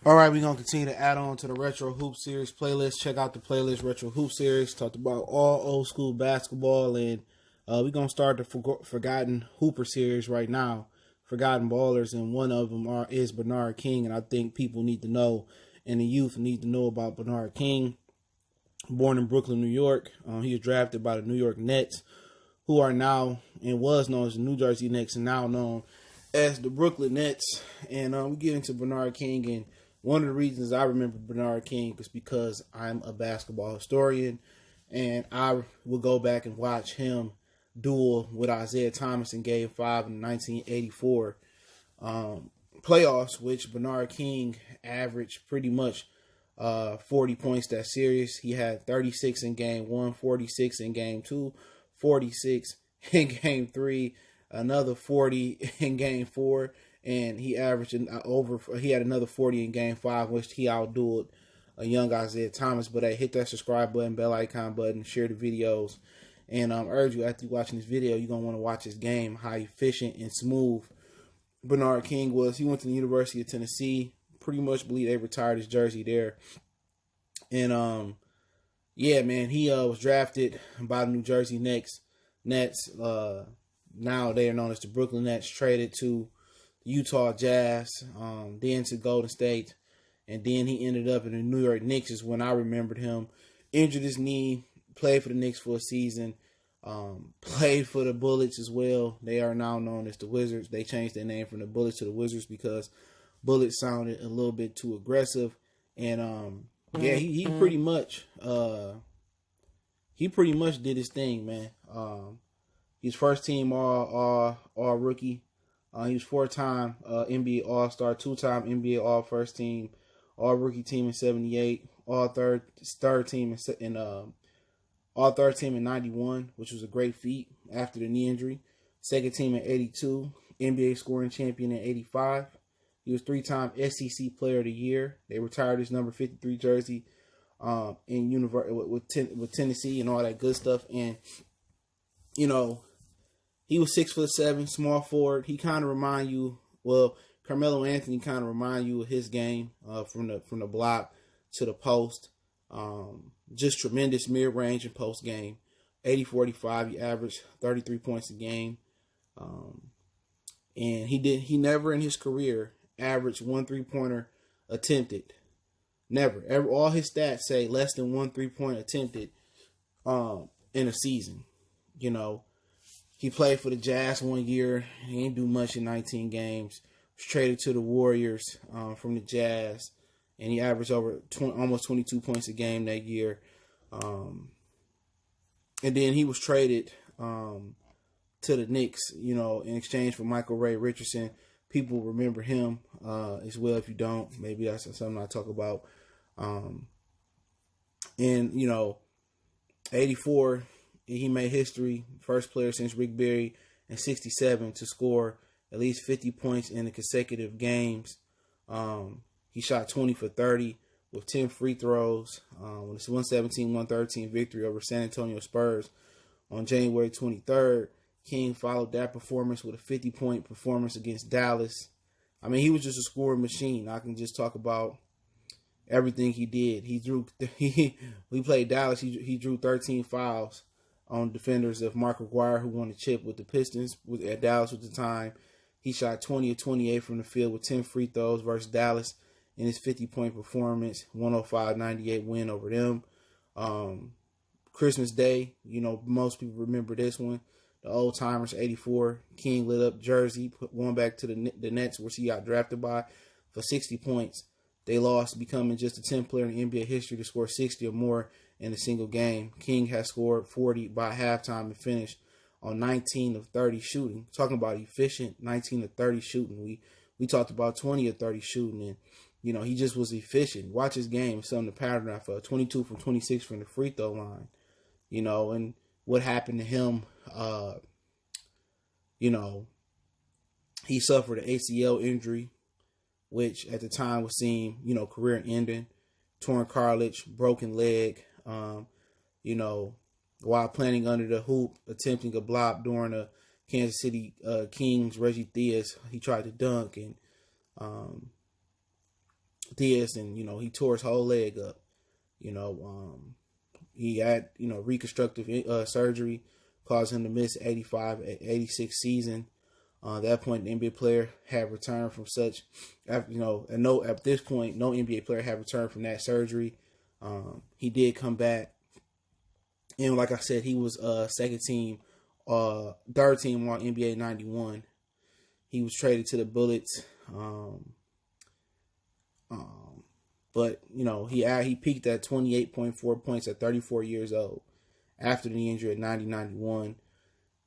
All right, we're going to continue to add on to the Retro Hoop Series playlist. Check out the playlist Retro Hoop Series. Talked about all old school basketball, and we're going to start the Forgotten Hooper series right now. Forgotten Ballers, and one of them is Bernard King, and I think people need to know, and the youth need to know about Bernard King. Born in Brooklyn, New York, he was drafted by the New York Nets, who are now, and was known as the New Jersey Nets, and now known as the Brooklyn Nets. And we get into Bernard King, and one of the reasons I remember Bernard King is because I'm a basketball historian, and I will go back and watch him duel with Isaiah Thomas in Game 5 in the 1984 playoffs, which Bernard King averaged pretty much 40 points that series. He had 36 in Game 1, 46 in Game 2, 46 in Game 3, another 40 in Game 4, and he averaged he had another 40 in Game 5, which he outdueled a young Isaiah Thomas. But hit that subscribe button, bell icon button, share the videos, and urge you, after watching this video, you're going to want to watch this game, how efficient and smooth Bernard King was. He went to the University of Tennessee. Pretty much believe they retired his jersey there. And yeah, man, he was drafted by the New Jersey Nets. Now they are known as the Brooklyn Nets. Traded to the Utah Jazz, then to Golden State, and then he ended up in the New York Knicks. Is when I remembered him. Injured his knee, played for the Knicks for a season, played for the Bullets as well. They are now known as the Wizards. They changed their name from the Bullets to the Wizards because Bullets sounded a little bit too aggressive. And yeah, he pretty much did his thing, man. He's first team all rookie. He was 4-time NBA All-Star, 2-time NBA All First Team, All Rookie Team in '78, All Third Team in All Third Team in '91, which was a great feat after the knee injury. Second Team in '82, NBA Scoring Champion in '85. He was 3-time SEC Player of the Year. They retired his number 53 jersey with Tennessee and all that good stuff. And you know, he was 6'7", small forward. He kind of remind you, Carmelo Anthony kind of remind you of his game from the block to the post. Just tremendous mid range and post game. 80-45. He averaged 33 points a game. And he never in his career averaged 1 3-pointer attempted. Never. All his stats say less than 1 3-point attempted in a season. You know, he played for the Jazz 1 year. He didn't do much in 19 games. Was traded to the Warriors from the Jazz, and he averaged almost 22 points a game that year. And then he was traded to the Knicks, you know, in exchange for Michael Ray Richardson. People remember him as well. If you don't, maybe that's something I talk about. And, you know, 84, he made history. First player since Rick Barry in '67 to score at least 50 points in the consecutive games. He shot 20 for 30 with 10 free throws. When it's 117-113 victory over San Antonio Spurs on January 23rd. King followed that performance with a 50-point performance against Dallas. I mean, he was just a scoring machine. I can just talk about everything he did. We played Dallas. He drew 13 fouls on defenders of Mark Aguirre, who won the chip with the Pistons at Dallas at the time. He shot 20 of 28 from the field with 10 free throws versus Dallas in his 50-point performance, 105-98 win over them. Christmas Day, you know, most people remember this one. The old timers, '84, King lit up Jersey, going back to the Nets, which he got drafted by, for 60 points. They lost, becoming just the 10th player in NBA history to score 60 or more in a single game. King has scored 40 by halftime and finished on 19 of 30 shooting. Talking about efficient, 19 of 30 shooting. We talked about 20 of 30 shooting, and you know, he just was efficient. Watch his game, something to pattern off of. 22 from 26 from the free throw line. You know, and what happened to him, you know, he suffered an ACL injury, which at the time was seen, you know, career ending. Torn cartilage, broken leg, you know, while planning under the hoop, attempting a block during a Kansas City Kings, Reggie Theus, he tried to dunk, and this, and he tore his whole leg up. He had reconstructive surgery, caused him to miss 86 season. At that point, the NBA player had returned from such, at this point, no NBA player had returned from that surgery. He did come back, and like I said, he was third team on NBA 91. He was traded to the Bullets, but he peaked at 28.4 points at 34 years old after the knee injury at 90-91.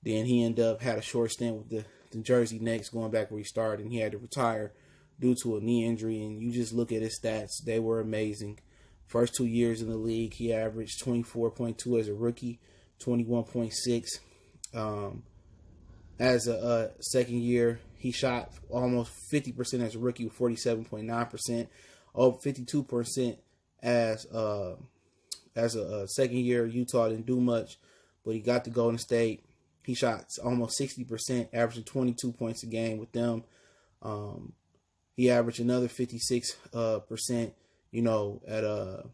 Then he ended up had a short stint with the Jersey Nets, going back where he started, and he had to retire due to a knee injury. And you just look at his stats; they were amazing. First 2 years in the league, he averaged 24.2 as a rookie, 21.6 as a second year. He shot almost 50% as a rookie with 47.9%, over 52% as a second year. Utah didn't do much, but he got to Golden State. He shot almost 60%, averaging 22 points a game with them. He averaged another 56%, at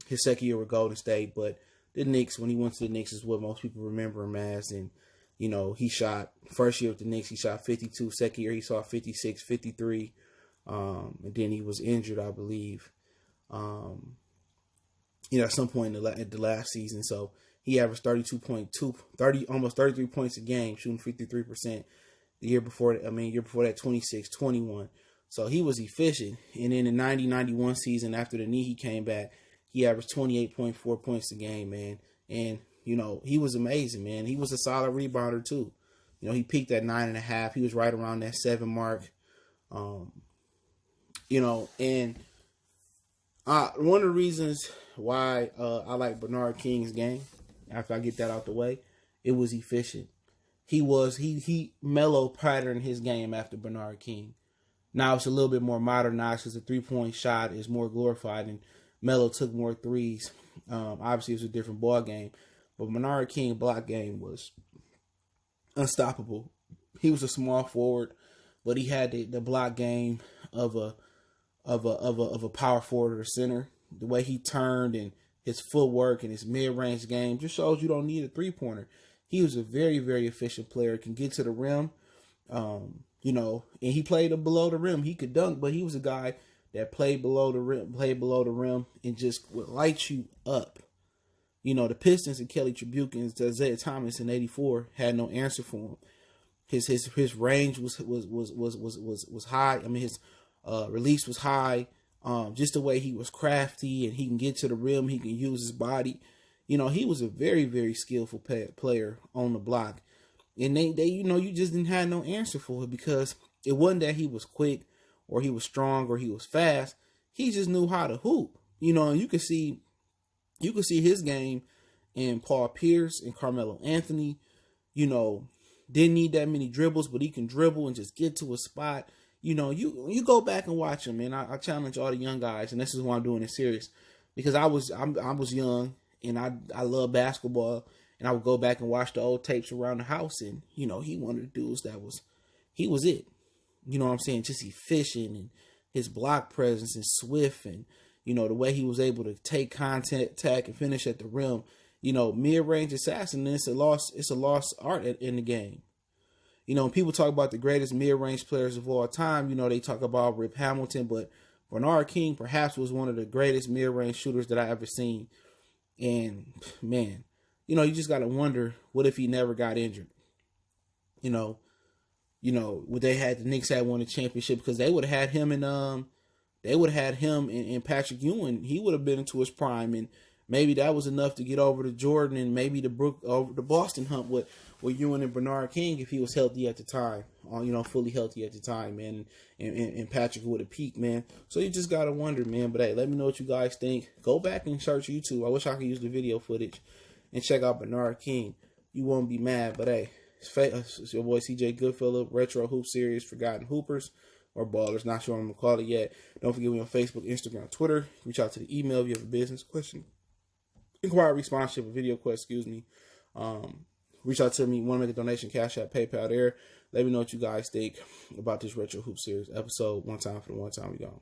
his second year with Golden State. But the Knicks, when he went to the Knicks, is what most people remember him as. And, he shot, first year with the Knicks, he shot 52. Second year, he saw 56, 53. And then he was injured, I believe, at some point at the last season. So he averaged almost 33 points a game, shooting 53%. The year before that, 26, 21. So he was efficient. And in the 90-91 season, after the knee, he came back. He averaged 28.4 points a game, man. And, he was amazing, man. He was a solid rebounder, too. He peaked at 9.5. He was right around that 7 mark. And one of the reasons why I like Bernard King's game, after I get that out the way, it was efficient. He Melo patterned his game after Bernard King. Now it's a little bit more modernized because the 3-point shot is more glorified and Melo took more threes. Obviously, it was a different ball game, but Bernard King block game was unstoppable. He was a small forward, but he had the block game of a power forward or center. The way he turned and his footwork and his mid-range game just shows you don't need a three-pointer. He was a very, very efficient player. Can get to the rim, and he played below the rim. He could dunk, but he was a guy that played below the rim, and just would light you up. The Pistons and Kelly Tribuke and Isaiah Thomas in '84 had no answer for him. His range was high. I mean, his release was high. Just the way he was crafty and he can get to the rim, he can use his body. He was a very, very skillful player on the block. And they you just didn't have no answer for it because it wasn't that he was quick or he was strong or he was fast. He just knew how to hoop. And you could see his game in Paul Pierce and Carmelo Anthony. Didn't need that many dribbles, but he can dribble and just get to a spot. You go back and watch him, man. I challenge all the young guys, and this is why I'm doing it serious, because I was young and I love basketball, and I would go back and watch the old tapes around the house, and he one of the dudes he was it. You know what I'm saying? Just efficient and his block presence and swift, and the way he was able to take contact and finish at the rim. Mid-range assassin. It's a lost art in the game. When people talk about the greatest mid-range players of all time, they talk about Rip Hamilton, but Bernard King perhaps was one of the greatest mid-range shooters that I ever seen. And, man, you just got to wonder, what if he never got injured? Would they had the Knicks had won a championship, because they would have had him and Patrick Ewing. He would have been into his prime, and maybe that was enough to get over to Jordan and maybe over the Boston hump with Ewing and Bernard King if he was healthy at the time, fully healthy at the time, man. And Patrick would have peaked, man. So you just gotta wonder, man. But hey, let me know what you guys think. Go back and search YouTube. I wish I could use the video footage and check out Bernard King. You won't be mad. But hey, it's your boy CJ Goodfellow, Retro Hoop Series, Forgotten Hoopers, or Ballers. Not sure what I'm gonna call it yet. Don't forget me on Facebook, Instagram, Twitter. Reach out to the email if you have a business question, inquiry, sponsorship, or video quest. Reach out to me. Want to make a donation? Cash App, PayPal there. Let me know what you guys think about this Retro Hoop Series episode. One time for the one time we gone.